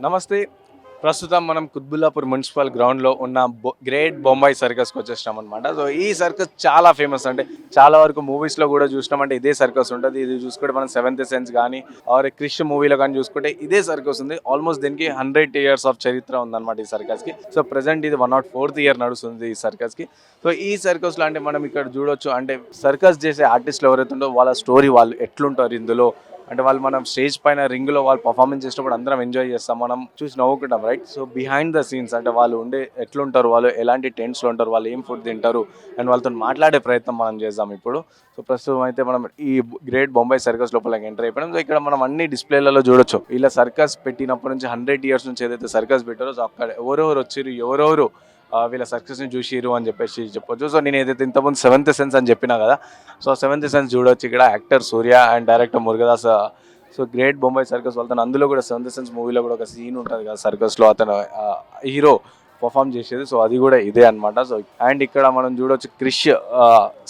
నమస్తే. ప్రస్తుతం మనం కుత్బుల్లాపూర్ మున్సిపల్ గ్రౌండ్‌లో ఉన్న గ్రేట్ బొంబాయి సర్కస్‌కి వచ్చేసినామనమాట. సో, ఈ సర్కస్ చాలా ఫేమస్. అంటే చాలా వరకు మూవీస్‌లో గూడా చూసినామంటే ఇదే సర్కస్ ఉంటది. ఇది చూసుకుంటే మనం 'సెవెంత్ సెన్స్' గానీ, ఆర్ 'క్రిష్' మూవీలో గానీ చూసుకుంటే ఇదే సర్కస్ ఉంది. ఆల్మోస్ట్ దీనికి 100 ఇయర్స్ ఆఫ్ చరిత్ర ఉందనమాట ఈ సర్కస్‌కి. సో, ప్రెజెంట్ ఇది 104థ్ ఇయర్ నడుస్తుంది ఈ సర్కస్‌కి. సో, ఈ సర్కస్‌లో అంటే మనం ఇక్కడ చూడొచ్చు. అంటే సర్కస్ చేసే ఆర్టిస్టులు ఎవరైతే ఉంటో వాళ్ళ స్టోరీ వాళ్ళు ఎట్లుంటారు ఇందులో. అంటే వాళ్ళు మనం స్టేజ్ పైన రింగ్‌లో వాళ్ళు పర్ఫార్మెన్స్ చేసినప్పుడు అందరం ఎంజాయ్ చేస్తాం. మనం చూసి నవ్వుకుంటాం right. So, behind the scenes అంటే వాళ్ళు ఉండే ఎట్లుంటారు, వాళ్ళు ఎలాంటి టెంట్స్‌లో ఉంటారు, వాళ్ళు ఏం ఫుడ్ తింటారు అండ్ వాళ్ళతోని మాట్లాడే ప్రయత్నం మనం చేద్దాం ఇప్పుడు. సో, ప్రస్తుతం అయితే మనం ఈ గ్రేట్ బొంబాయి సర్కస్ లోపలికి ఎంటర్ అయిపోయాం. సో, ఇక్కడ మనం అన్ని డిస్‌ప్లేలలో చూడొచ్చు. ఇలా సర్కస్ పెట్టినప్పటి నుంచి 100 ఇయర్స్ నుంచి ఏదైతే సర్కస్ పెట్టారో సో, అక్కడ ఎవరెవరు వచ్చిర్రు, ఎవరెవరు వీళ్ళ సక్సెస్‌ని చూసిర్రు అని చెప్పేసి చెప్పొచ్చు. సో, నేను ఏదైతే ఇంతకుముందు 'సెవెంత్ సెన్స్' అని చెప్పినా కదా! సో, 'సెవెంత్ సెన్స్' చూడొచ్చు ఇక్కడ. Actor Surya and director Murugadoss. So, great Bombay circus వెళ్తాను. అందులో కూడా 'సెవెంత్ సెన్స్' మూవీలో కూడా ఒక సీన్ ఉంటది కదా! సర్కస్‌లో అతను హీరో పర్ఫార్మ్ చేసేది. సో, అది కూడా ఇదే అనమాట. సో, అండ్ ఇక్కడ మనం చూడొచ్చు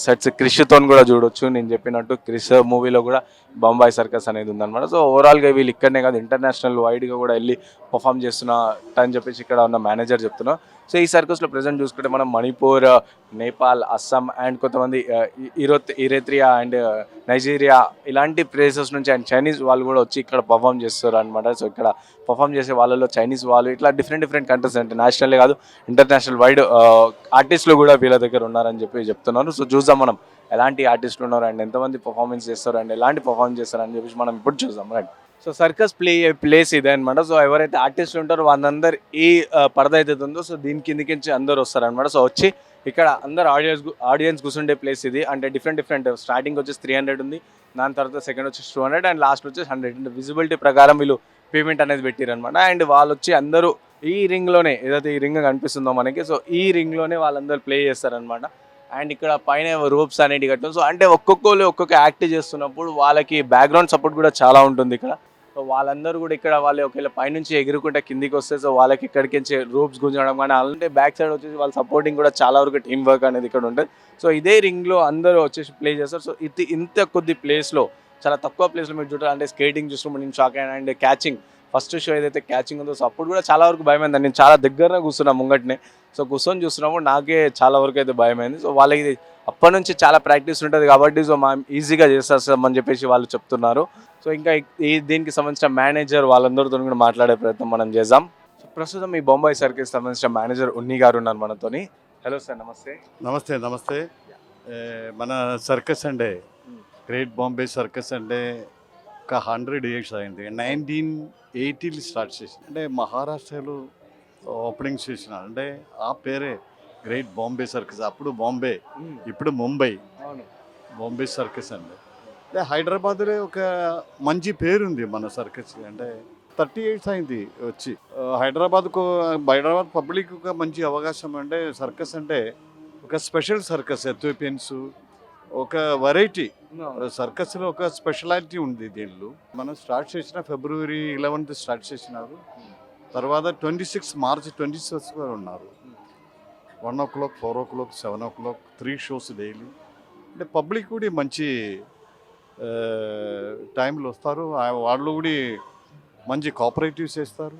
సెట్స్ 'క్రిష్‌తోని' కూడా చూడొచ్చు. నేను చెప్పినట్టు 'క్రిష్' మూవీలో కూడా బొంబాయి సర్కస్ అనేది ఉందన్నమాట. సో, ఓవరాల్‌గా వీళ్ళు ఇక్కడనే కాదు ఇంటర్నేషనల్ వైడ్‌గా కూడా వెళ్ళి పర్ఫార్మ్ చేస్తున్నట్టు అని చెప్పేసి ఇక్కడ ఉన్న మేనేజర్ చెప్తున్నారు. సో, ఈ సర్కస్‌లో ప్రెజెంట్ చూసుకుంటే మనం మణిపూర్, నేపాల్, అస్సాం అండ్ కొంతమంది ఇరేత్రియా అండ్ నైజీరియా ఇలాంటి ప్లేసెస్ నుంచి అండ్ చైనీస్ వాళ్ళు కూడా వచ్చి ఇక్కడ పర్ఫామ్ చేస్తారు అనమాట. సో, ఇక్కడ పర్ఫామ్ చేసే వాళ్ళలో చైనీస్ వాళ్ళు ఇట్లా డిఫరెంట్ కంట్రీస్ అంటే నేషనలే కాదు ఇంటర్నేషనల్ వైడ్ ఆర్టిస్టులు కూడా వీళ్ళ దగ్గర ఉన్నారని చెప్పి చెప్తున్నారు. సో, చూద్దాం మనం ఎలాంటి ఆర్టిస్టులు ఉన్నారు అండ్ ఎంతమంది పర్ఫార్మెన్స్ చేస్తారు అండ్ ఎలాంటి పర్ఫార్మెన్స్ చేస్తారు అని చెప్పేసి మనం ఇప్పుడు చూద్దాం రైట్. సో, సర్కస్ ప్లేస్ ఇదే అనమాట. సో, ఎవరైతే ఆర్టిస్టులు ఉంటారో వాళ్ళందరూ ఈ పరద ఏదైతే ఉందో సో దీని కిందకించి అందరూ వస్తారనమాట. సో, వచ్చి ఇక్కడ అందరు ఆడియన్స్ కూర్చుండే ప్లేస్ ఇది. అంటే డిఫరెంట్ స్టార్టింగ్ వచ్చేసి 300 ఉంది. దాని తర్వాత సెకండ్ వచ్చేసి 200 అండ్ లాస్ట్ వచ్చేసి 100. అంటే విజిబిలిటీ ప్రకారం వీళ్ళు పేమెంట్ అనేది పెట్టారనమాట. అండ్ వాళ్ళు వచ్చి అందరూ ఈ రింగ్‌లోనే ఏదైతే ఈ రింగ్ కనిపిస్తుందో మనకి సో ఈ రింగ్‌లోనే వాళ్ళందరూ ప్లే చేస్తారనమాట. అండ్ ఇక్కడ పైన రోప్స్ అనేటివి కట్టాం. సో, అంటే ఒక్కొక్కళ్ళు ఒక్కొక్క యాక్ట్ చేస్తున్నప్పుడు వాళ్ళకి బ్యాక్‌గ్రౌండ్ సపోర్ట్ కూడా చాలా ఉంటుంది ఇక్కడ. సో, వాళ్ళందరూ కూడా ఇక్కడ వాళ్ళు ఒకవేళ పైనుంచి ఎగురుకుంటే కిందికి వస్తే సో వాళ్ళకి ఇక్కడికించి రోప్స్ గుంజడం కానీ అలాంటి బ్యాక్ సైడ్ వచ్చేసి వాళ్ళ సపోర్టింగ్ కూడా చాలా వరకు టీమ్ వర్క్ అనేది ఇక్కడ ఉంటుంది. సో, ఇదే రింగ్‌లో అందరూ వచ్చేసి ప్లే చేస్తారు. సో, ఇంత కొద్ది ప్లేస్‌లో చాలా తక్కువ ప్లేస్‌లో మీరు చూడాలి అంటే స్కేటింగ్ చూసినప్పుడు నేను షాక్ అయ్యాను. అండ్ క్యాచింగ్ ఫస్ట్ షో ఏదైతే క్యాచింగ్ ఉందో సో అప్పుడు కూడా చాలా వరకు భయమైంది. నేను చాలా దగ్గరనే కూర్చున్నా ముంగటనే. సో, కూర్చొని చూస్తున్నప్పుడు నాకే చాలా వరకు అయితే భయమైంది. సో, వాళ్ళకి అప్పటి నుంచి చాలా ప్రాక్టీస్ ఉంటుంది కాబట్టి సో మనం ఈజీగా చేసేస్తామని చెప్పేసి వాళ్ళు చెప్తున్నారు. సో, ఇంకా దీనికి సంబంధించిన మేనేజర్ వాళ్ళందరితో కూడా మాట్లాడే ప్రయత్నం మనం చేద్దాం. సో, ప్రస్తుతం ఈ బొంబాయి సర్కిల్కి సంబంధించిన మేనేజర్ ఉన్ని గారు ఉన్నారు మనతోని. హలో సార్, నమస్తే. నమస్తే నమస్తే. మన సర్కస్ అంటే గ్రేట్ బాంబే సర్కస్ అంటే ఒక 100 ఇయర్స్ అయింది. 1980 స్టార్ట్ చేసింది. అంటే మహారాష్ట్రలో ఓపెనింగ్ చేసిన అంటే ఆ పేరే గ్రేట్ బాంబే సర్కస్. అప్పుడు బాంబే, ఇప్పుడు ముంబై. అవును. బాంబే సర్కస్ అండి. అంటే హైదరాబాద్లో ఒక మంచి పేరుంది మన సర్కస్. అంటే 30 ఇయర్స్ అయింది వచ్చి. హైదరాబాద్ పబ్లిక్ ఒక మంచి అవకాశం. అంటే సర్కస్ అంటే ఒక స్పెషల్ సర్కస్. ఎథియోపియన్స్ ఒక వెరైటీ సర్కస్లో ఒక స్పెషాలిటీ ఉంది దీనిలో. మనం స్టార్ట్ చేసిన February 11th స్టార్ట్ చేసినారు. తర్వాత 26 March 26 వరకు ఉన్నారు. 1 o'clock, 4 o'clock, 7 o'clock 3 shows daily. అంటే పబ్లిక్ కూడా మంచి టైంలో వస్తారు. వాళ్ళు కూడా మంచి కోఆపరేటివ్స్ చేస్తారు.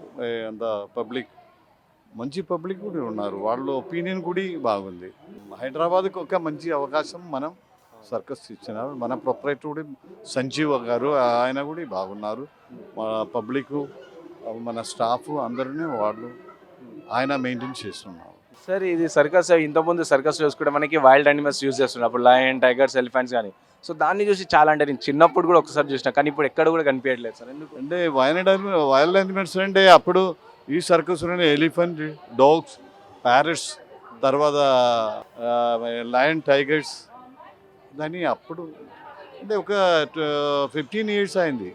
అంత మంచి పబ్లిక్ కూడా ఉన్నారు. వాళ్ళ ఒపీనియన్ కూడా బాగుంది. హైదరాబాద్కి ఒక మంచి అవకాశం మనం సర్కస్ ఇచ్చినారు. మన ప్రొపరేటర్ కూడా సంజీవ్ గారు ఆయన కూడా బాగున్నారు. మన పబ్లిక్ మన స్టాఫ్ అందరినీ వాళ్ళు ఆయన మెయింటైన్ చేస్తున్నారు. సార్, ఇది సర్కస్ ఇంతకుముందు సర్కస్ చూసుకుంటే మనకి వైల్డ్ యానిమల్స్ యూజ్ చేస్తున్నారు. అప్పుడు లయన్, టైగర్స్, ఎలిఫెంట్స్ కానీ. సో, దాన్ని చూసి చాలా అంటే నేను చిన్నప్పుడు కూడా ఒకసారి చూసిన కానీ ఇప్పుడు ఎక్కడ కూడా కనిపించట్లేదు సార్. ఎందుకు అంటే వైల్డ్ యానిమల్స్ అంటే అప్పుడు ఈ సర్కస్లోనే ఎలిఫెంట్, డాగ్స్, ప్యారెట్స్, తర్వాత లయన్, టైగర్స్ దాన్ని అప్పుడు అంటే ఒక 15 ఇయర్స్ అయింది.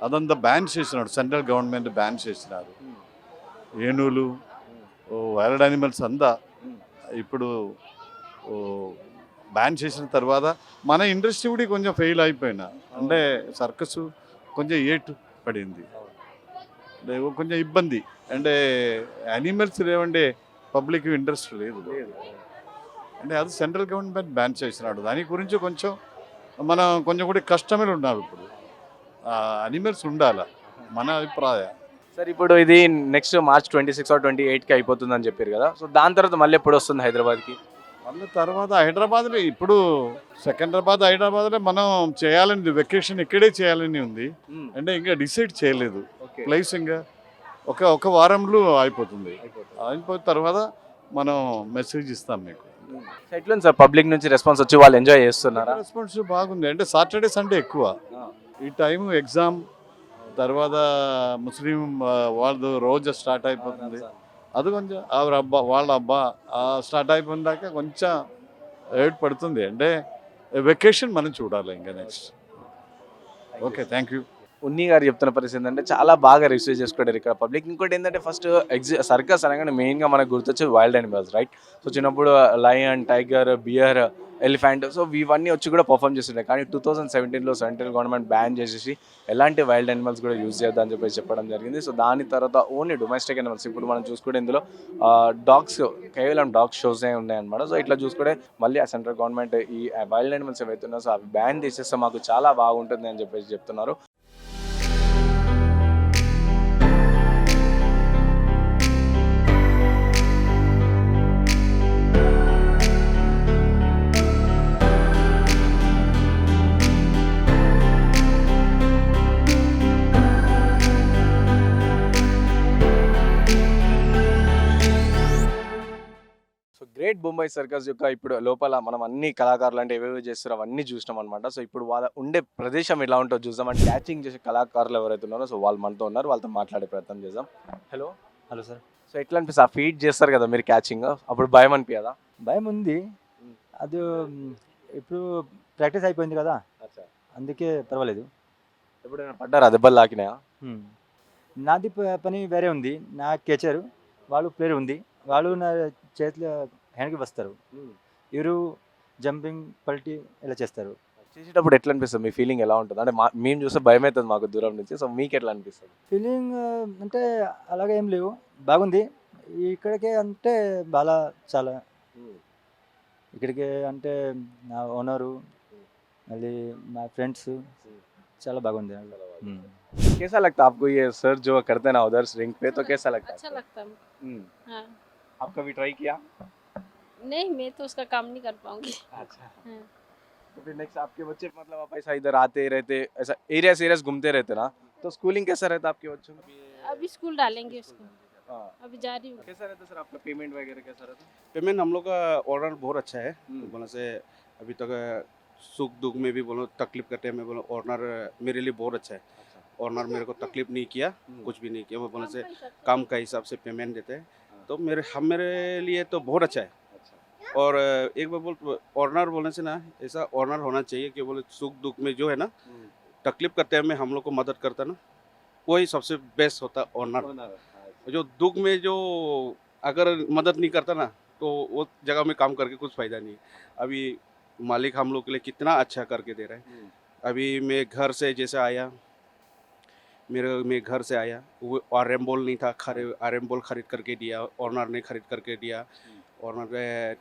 అదంతా బ్యాన్ చేసినాడు. సెంట్రల్ గవర్నమెంట్ బ్యాన్ చేసినారు. ఏనుగులు, వైల్డ్ యానిమల్స్ అంతా ఇప్పుడు బ్యాన్ చేసిన తర్వాత మన ఇండస్ట్రీ కూడా కొంచెం ఫెయిల్ అయిపోయినా. అంటే సర్కస్ కొంచెం ఏటు పడింది. అంటే కొంచెం ఇబ్బంది. అంటే యానిమల్స్ లేవంటే పబ్లిక్ ఇంట్రెస్ట్ లేదు. అంటే అది సెంట్రల్ గవర్నమెంట్ బ్యాన్ చేసినాడు. దాని గురించి మనం కొంచెం కూడా కష్టమే ఉన్నారు. ఇప్పుడు యానిమల్స్ ఉండాలి మన అభిప్రాయం. సార్ ఇప్పుడు ఇది నెక్స్ట్ మార్చ్ 26 ఆర్ 28కి అయిపోతుందని చెప్పారు కదా, సో దాని తర్వాత మళ్ళీ ఎప్పుడు వస్తుంది హైదరాబాద్కి? మళ్ళీ తర్వాత హైదరాబాద్లో ఇప్పుడు హైదరాబాద్లో మనం చేయాలని వెకేషన్ ఇక్కడే చేయాలని ఉంది. అంటే ఇంకా డిసైడ్ చేయలేదు ప్లేస్. ఇంకా ఒక వారంలో అయిపోతుంది. అయిపోయిన తర్వాత మనం మెసేజ్ ఇస్తాం మీకు. సో ఎట్లుంది సార్ పబ్లిక్ నుంచి రెస్పాన్స్ వచ్చి వాళ్ళు ఎంజాయ్ చేస్తున్నారా? రెస్పాన్స్ బాగుంది. అంటే సాటర్డే సండే ఎక్కువ ఈ టైం. ఎగ్జామ్ తర్వాత ముస్లిం వాళ్ళది రోజు స్టార్ట్ అయిపోతుంది. అది కొంచెం వాళ్ళ స్టార్ట్ అయిపోయిన దాకా కొంచెం రేట్ పడుతుంది. అంటే వెకేషన్ మనం చూడాలి ఇంకా next. Okay, thank you. Unni garu చెప్తున్న పరిస్థితి ఏంటంటే చాలా బాగా రిసీవ్ చేసుకుంటారు ఇక్కడ పబ్లిక్. ఇంకోటి ఏంటంటే ఫస్ట్ సర్కస్ అనగానే మెయిన్గా మనకు గుర్తొచ్చేది వైల్డ్ యానిమల్స్, రైట్? సో చిన్నప్పుడు lion, tiger, bear, elephant, so ఇవన్నీ వచ్చి కూడా పర్ఫామ్ చేస్తుంటాయి. కానీ 2017లో సెంట్రల్ గవర్నమెంట్ బ్యాన్ చేసేసి ఎలాంటి వైల్డ్ యానిమల్స్ కూడా యూజ్ చేద్దామని చెప్పేసి చెప్పడం జరిగింది. సో దాని తర్వాత ఓన్లీ డొమెస్టిక్ యానిమల్స్ ఇప్పుడు మనం చూసుకుంటే ఇందులో డాగ్స్, కేవలం డాగ్ షోసే ఉన్నాయన్నమాట. సో ఇట్లా చూసుకుంటే మళ్ళీ ఆ సెంట్రల్ గవర్నమెంట్ ఈ వైల్డ్ యానిమల్స్ ఏవైతే ఉన్నాయో సో అవి బ్యాన్ చేసేస్తే మాకు చాలా బాగుంటుంది అని చెప్పేసి చెప్తున్నారు. గ్రేట్ బొంబాయి సర్కస్ యొక్క ఇప్పుడు లోపల మనం అన్ని కళాకారులు అంటే ఏవేవో చేస్తారో అవన్నీ చూసినాం అనమాట. సో ఇప్పుడు వాళ్ళ ఉండే ప్రదేశం ఎలా ఉంటుందో చూద్దాం. అంటే క్యాచింగ్ చేసే కళాకారులు ఎవరైతే ఉన్నారో సో వాళ్ళు మనతో ఉన్నారు, వాళ్ళతో మాట్లాడే ప్రయత్నం చేద్దాం. Hello sir. సో ఎట్లా అనిపిస్తుంది? ఆ ఫీట్ చేస్తారు కదా మీరు క్యాచింగ్, అప్పుడు భయం అనిపించదా? భయం ఉంది. అది ఇప్పుడు ప్రాక్టీస్ అయిపోయింది కదా, అందుకే పర్వాలేదు. ఎప్పుడైనా పడ్డారా? దెబ్బలు తాకినాయా? నాది పని వేరే ఉంది. నా కేచరు, వాళ్ళు ప్లేయర్ ఉంది. వాళ్ళు నా చేతిలో హ్యాండ్కి వస్తారు. ఎవరు జంపింగ్, పల్టీ ఇలా చేస్తారు. చేసేటప్పుడు ఎట్లా అనిపిస్తుంది? మీ ఫీలింగ్ ఎలా ఉంటుంది? అంటే మేము చూస్తే భయం అవుతుంది మాకు దూరం నుంచి. సో మీకు ఎట్లా అనిపిస్తుంది? ఫీలింగ్ అంటే అలాగే ఏం లేవు, బాగుంది. ఇక్కడికే అంటే చాలా ఇక్కడికి అంటే నా ఓనరు, మళ్ళీ మా ఫ్రెండ్స్, చాలా బాగుంది. कैसा लगता है आपको ये सर जो करते हैं ना उधर रिंग पे, तो कैसा लगता है? अच्छा लगता है। हाँ। आप कभी ट्राई किया? नहीं, मैं तो उसका काम नहीं कर पाऊंगी। अच्छा। हाँ। तो फिर नेक्स्ट आपके बच्चे मतलब आप ऐसा इधर आते रहते, ऐसा एरियास घूमते रहते ना, तो स्कूलिंग कैसा रहता आपके बच्चों का? अभी स्कूल डालेंगे उसको, हाँ। अभी जा रही हूँ। कैसा रहता सर आपका पेमेंट वगैरह कैसा रहता? पेमेंट हम लोग का ऑर्डर बहुत अच्छा है। बोला से अभी तक सुख दुख में भी बोलो तकलीफ करते हैं, मैं बोलो ऑर्डर मेरे लिए बहुत अच्छा है। ऑनर मेरे को तकलीफ नहीं किया, कुछ भी नहीं किया। वो बोले से काम का हिसाब से पेमेंट देते हैं, तो मेरे लिए तो बहुत अच्छा है। और एक बार बोल ऑनर बोलने से ना, ऐसा ऑनर होना चाहिए कि बोले सुख दुख में जो है ना तकलीफ करते हैं, में हम लोग को मदद करता ना, वही सबसे बेस्ट होता ऑनर। जो दुख में जो अगर मदद नहीं करता ना, तो वो जगह में काम करके कुछ फ़ायदा नहीं है। अभी मालिक हम लोग के लिए कितना अच्छा करके दे रहा है। अभी मैं घर से जैसे आया, मैं घर से आया, वो आरएम बॉल नहीं था, आरएम बॉल खरीद करके दिया, ऑनर ने खरीद करके दिया। ऑनर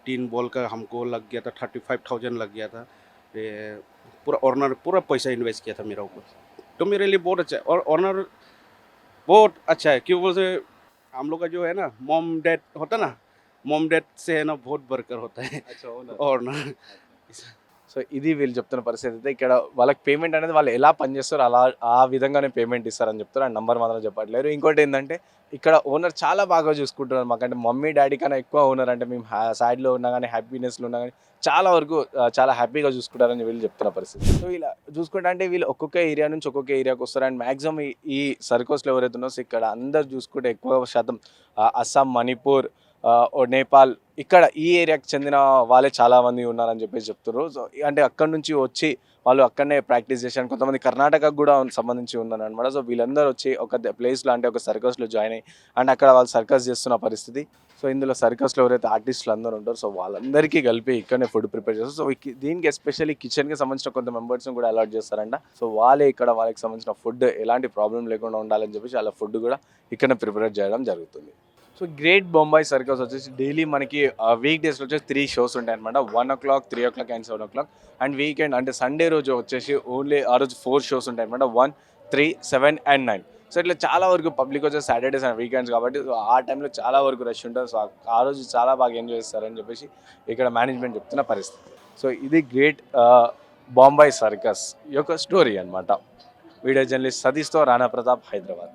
3 बॉल का हमको लग गया था 35,000 लग गया था। पूरा ऑनर पूरा पैसा इन्वेस्ट किया था मेरा ऊपर, तो मेरे लिए बहुत अच्छा है। और ऑनर बहुत अच्छा है, क्यों बोलते हम लोग का जो है ना मॉम डैड होता ना, मॉम डैड से है ना बहुत बरकर होता है। ऑनर సో ఇది వీళ్ళు చెప్తున్న పరిస్థితి అయితే ఇక్కడ వాళ్ళకి పేమెంట్ అనేది వాళ్ళు ఎలా పనిచేస్తారో అలా ఆ విధంగానే పేమెంట్ ఇస్తారని చెప్తారు. అండ్ నంబర్ మాత్రం చెప్పట్లేరు. ఇంకోటి ఏంటంటే ఇక్కడ ఓనర్ చాలా బాగా చూసుకుంటున్నారు మాకంటే, మమ్మీ డాడీ కన్నా ఎక్కువ ఓనర్ అంటే మేము సాడ్లో ఉన్నా కానీ హ్యాపీనెస్లో ఉన్నా కానీ చాలా వరకు చాలా హ్యాపీగా చూసుకుంటారని వీళ్ళు చెప్తున్న పరిస్థితి. సో ఇలా చూసుకుంటే అంటే వీళ్ళు ఒక్కొక్క ఏరియా నుంచి ఒక్కొక్క ఏరియాకి వస్తారు. అండ్ మ్యాక్సిమం ఈ సర్కస్లో ఎవరైతే ఉన్నారో సో ఇక్కడ అందరు చూసుకుంటే ఎక్కువ శాతం అస్సాం, మణిపూర్, నేపాల్, ఇక్కడ ఈ ఏరియాకి చెందిన వాళ్ళే చాలామంది ఉన్నారని చెప్పేసి చెప్తున్నారు. సో అంటే అక్కడి నుంచి వచ్చి వాళ్ళు అక్కడనే ప్రాక్టీస్ చేశారు. కొంతమంది కర్ణాటకకు కూడా సంబంధించి ఉన్నారు అనమాట. సో వీళ్ళందరూ వచ్చి ఒక ప్లేస్లో అంటే ఒక సర్కస్లో జాయిన్ అయ్యి అండ్ అక్కడ వాళ్ళు సర్కస్ చేస్తున్న పరిస్థితి. సో ఇందులో సర్కస్లో ఎవరైతే ఆర్టిస్టులు అందరూ ఉంటారో సో వాళ్ళందరికీ కలిపి ఇక్కడనే ఫుడ్ ప్రిపేర్ చేస్తారు. సో దీనికి ఎస్పెషల్లీ కిచెన్కి సంబంధించిన కొంత మెంబర్స్ని కూడా అలాట్ చేస్తారంట. సో వాళ్ళే ఇక్కడ వాళ్ళకి సంబంధించిన ఫుడ్ ఎలాంటి ప్రాబ్లం లేకుండా ఉండాలని చెప్పేసి వాళ్ళ ఫుడ్ కూడా ఇక్కడనే ప్రిపేర్ చేయడం జరుగుతుంది. సో గ్రేట్ బొంబాయి సర్కస్ వచ్చేసి డైలీ మనకి వీక్ డేస్లో వచ్చేసి 3 షోస్ ఉంటాయి అనమాట. 1 o'clock, 3 o'clock and 7 o'clock. And weekend అంటే సండే రోజు వచ్చేసి ఓన్లీ ఆ రోజు 4 షోస్ ఉంటాయి అనమాట. 1, 3, 7 and 9. సో ఇట్లా చాలా వరకు పబ్లిక్ వచ్చే సాటర్డేస్ అండ్ వీకెండ్స్ కాబట్టి సో ఆ టైంలో చాలా వరకు రష్ ఉంటుంది. సో ఆ రోజు చాలా బాగా ఎంజాయ్ చేస్తారని చెప్పేసి ఇక్కడ మేనేజ్మెంట్ చెప్తున్న పరిస్థితి. సో ఇది గ్రేట్ బొంబాయి సర్కస్ యొక్క స్టోరీ అన్నమాట. వీడియో జర్నలిస్ట్ సతీష్తో రాణా ప్రతాప్, హైదరాబాద్.